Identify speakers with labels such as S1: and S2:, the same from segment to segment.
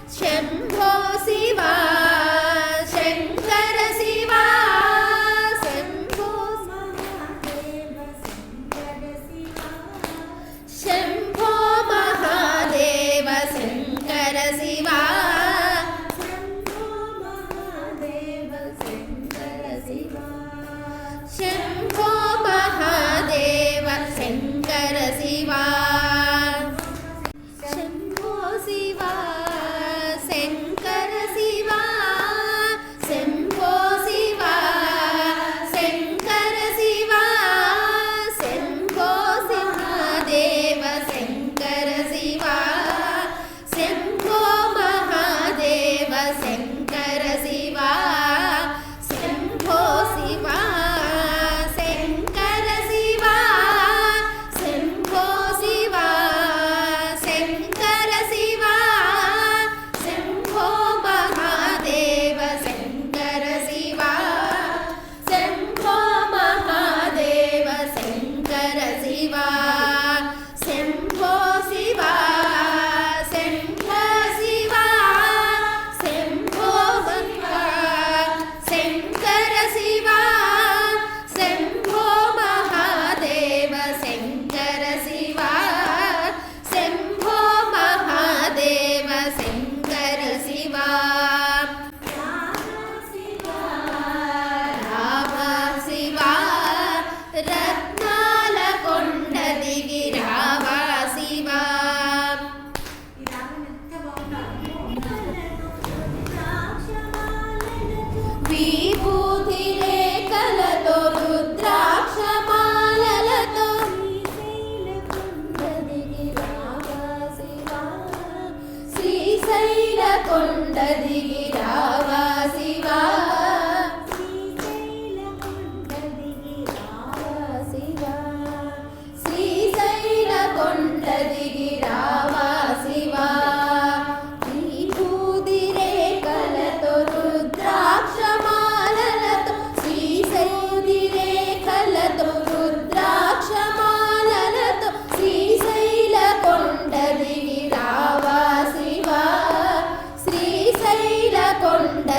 S1: शंभो शिवा शंकर शिवा शंभो महादेव शंकर शिवा शंभो महादेव शंकर शिवा शंभो महादेव शंकर शिवा शंभो महादेव शंकर शिवा शंभो शिवा కొండదిగి రావా శివా శ్రీశైల కొండదిగి రావా శివా శ్రీశైల కొండదిగి రావా శివా విభూతి రేఖలతో రుద్రాక్షమాలలతో శ్రీశైలి రేఖలతో రుద్రాక్షమాలలతో శ్రీశైల కొండదిగి రావా శివా శ్రీశైల కొండ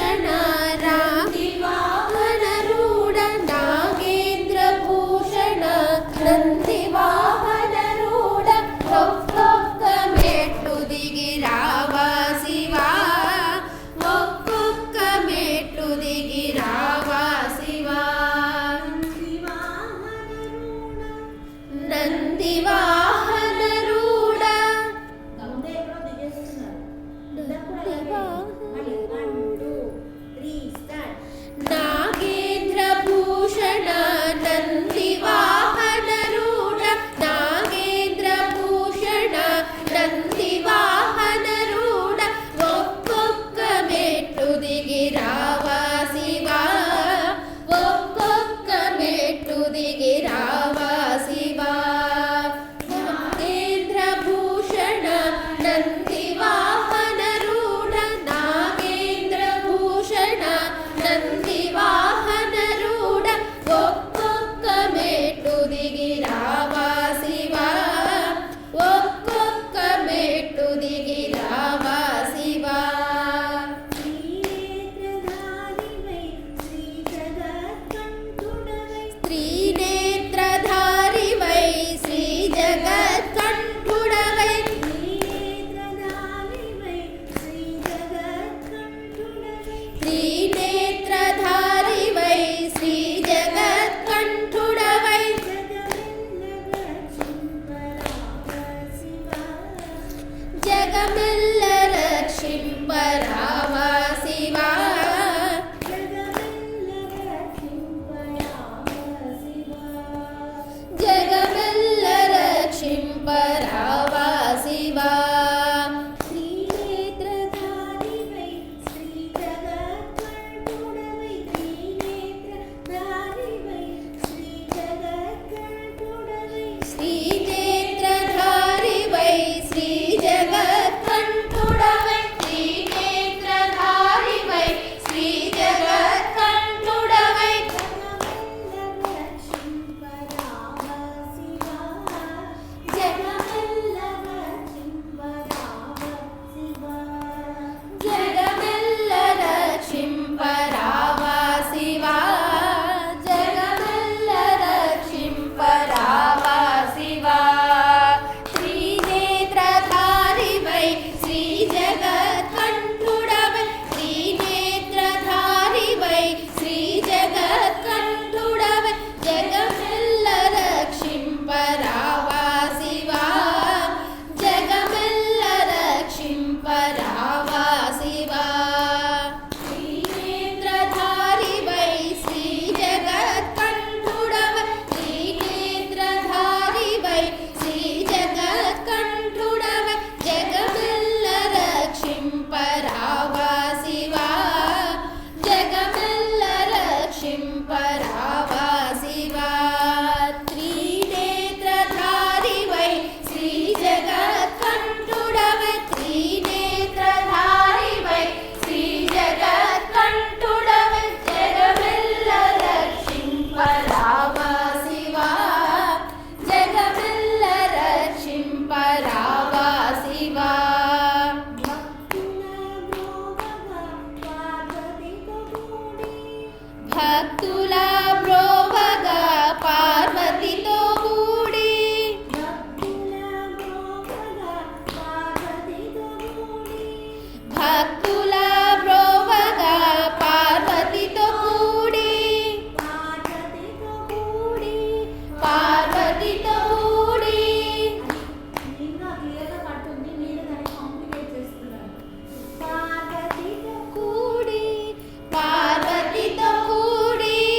S1: భూషణ రాగి వాహనరూఢ నాగేంద్ర భూషణ నంది వాహనరూఢ ఒక్కొక్క మెట్టు దిగి రావా శివా ఒక్కొక్క మెట్టు దిగి రావా శివా నంది వాహనరూఢ నాగేంద్ర భూషణ నంది వాహనరూఢ నాగేంద్ర భూషణ నంది వాహనరూఢ ఒక్కొక్క మెట్టు దిగి రావా శివా ఒక్కొక్క మెట్టు దిగి రావా శివా నాగేంద్ర భూషణ నంది వాహనరూఢ నాగేంద్ర భూషణ నంది వాహనరూఢ ఒక్కొక్క మెట్టు దిగి రావా శివా ఒక్కొక్క మెట్టు దిగి రావా శివా త్రినేత్రధారివై శ్రీ జగత్కంఠుడవై త్రినేత్రధారివై శ్రీ జగత్కంఠుడవై జగమెల్ల రక్షింపరావా శివా జగమెల్ల రక్షింపరావా శివా త్రినేత్రధారివై శ్రీ జగత్కంఠుడవై త్రినేత్రధారివై శ్రీ జగత్కంఠుడవై శ్రీనేత్రధారివై శ్రీ జగత్కంఠుడవై త్రినేత్రధారివై శ్రీ జగత్కంఠుడవై జగమెల్ల రక్షింపరావా శివా జగమెల్ల రక్షింపరావా శివా త్రినేత్రధారివై శ్రీ జగత్కంఠుడవై త్రినేత్రధారివై శ్రీ జగత్కంఠుడవై జగమెల్ల రక్షింపరావా శివా జగమెల్ల రక్షింపరావా శివా త్రినేత్రధారివై శ్రీ జగత్కంఠుడవై త్రినేత్రధారివై శ్రీ జగత్కంఠుడవై జగమెల్ల రక్షింపరావా శివా జగమెల్ల రక్షింపరావా శివా త్రినేత్రధారివై శ్రీ జగత్కంఠుడవై త్రినేత్రధారివై శ్రీ జగత్కంఠుడవై జగమెల్ల రక్షింపరావా శివా జగమెల్ల రక్షింపరావా శివా భక్తుల బ్రోవగా పార్వతితో కూడి భక్తుల బ్రోవగా పార్వతితో కూడి పార్వతితో కూడి పార్వతితో కూడి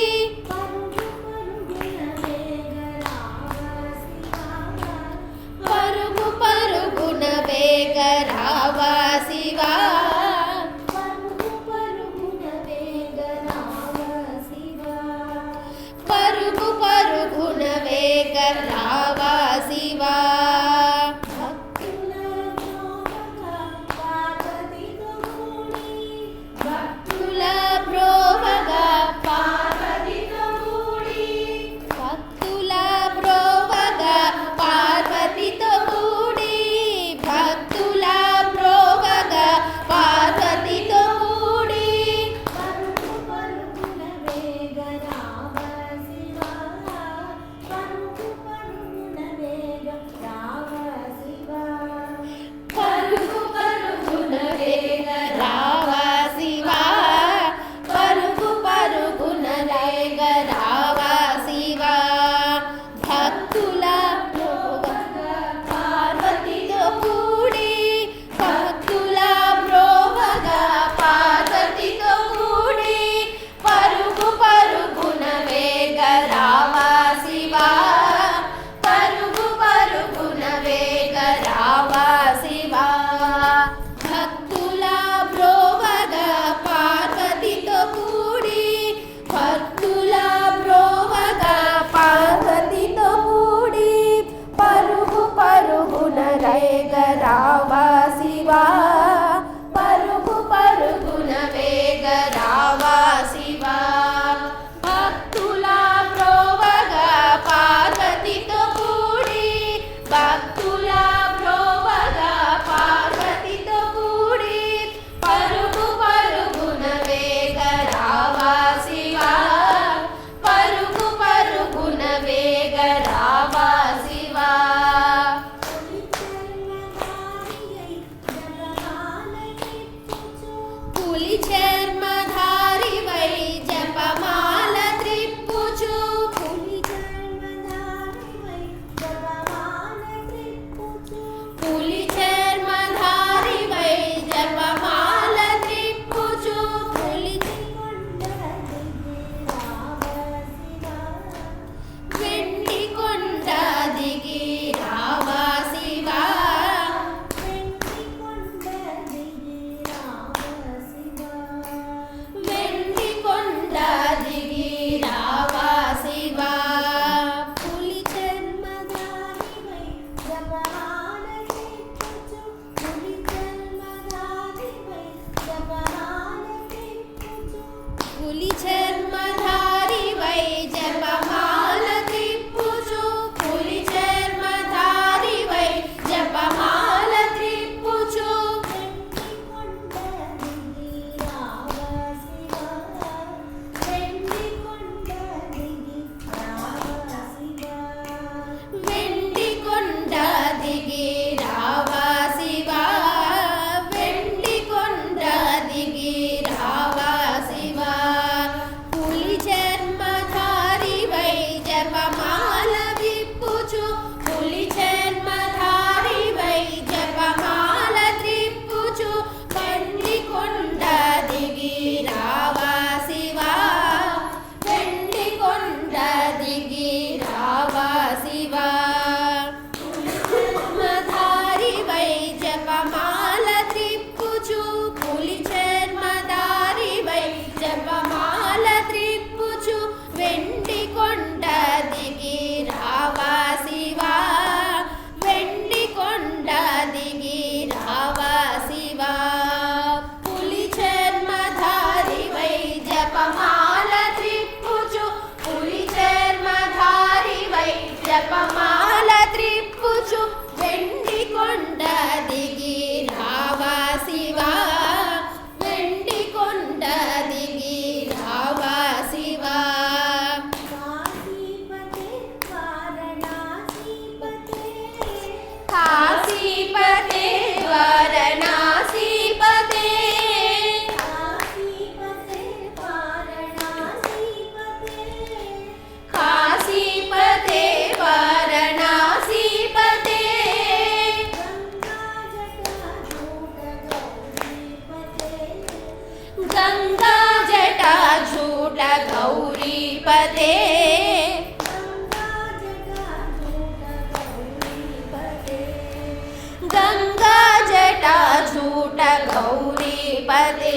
S1: పులి చర్మధారి వై జపమాల త్రిప్పుచు పులి చర్మధారి వై జపమాల త్రిప్పుచు వెండి కొండ దిగి రావా శివా వెండి కొండ దిగి రావా శివా పులి చర్మధారి వై జపమాల విప్పుచు పులి చర్మధారి వై జపమాల త్రిప్పుచు వెండి కొండ దిగి రావా శివా వెండి కొండ దిగి రావా శివా చర్మధారి వై జపమాల త్రిప్పుచు పులి చర్మధారి వై జపమాల త్రిప్పుచు వెండి కొండ దిగి రావా శివా వెండి కొండ దిగి రావా శివా పులి చర్మధారి వై జపమాల త్రిప్పుచు పులి చర్మధారి వై జపమాల త్రిప్పుచు వెండి కొండ దిగి రావా శివా వెండి కొండ దిగి రావా శివా కాశీపతే వారణాసీపతే కాశీపతే వారణాసీపతే గంగా జటా झूट गौरीपते गंगा जटा झूट गौरीपते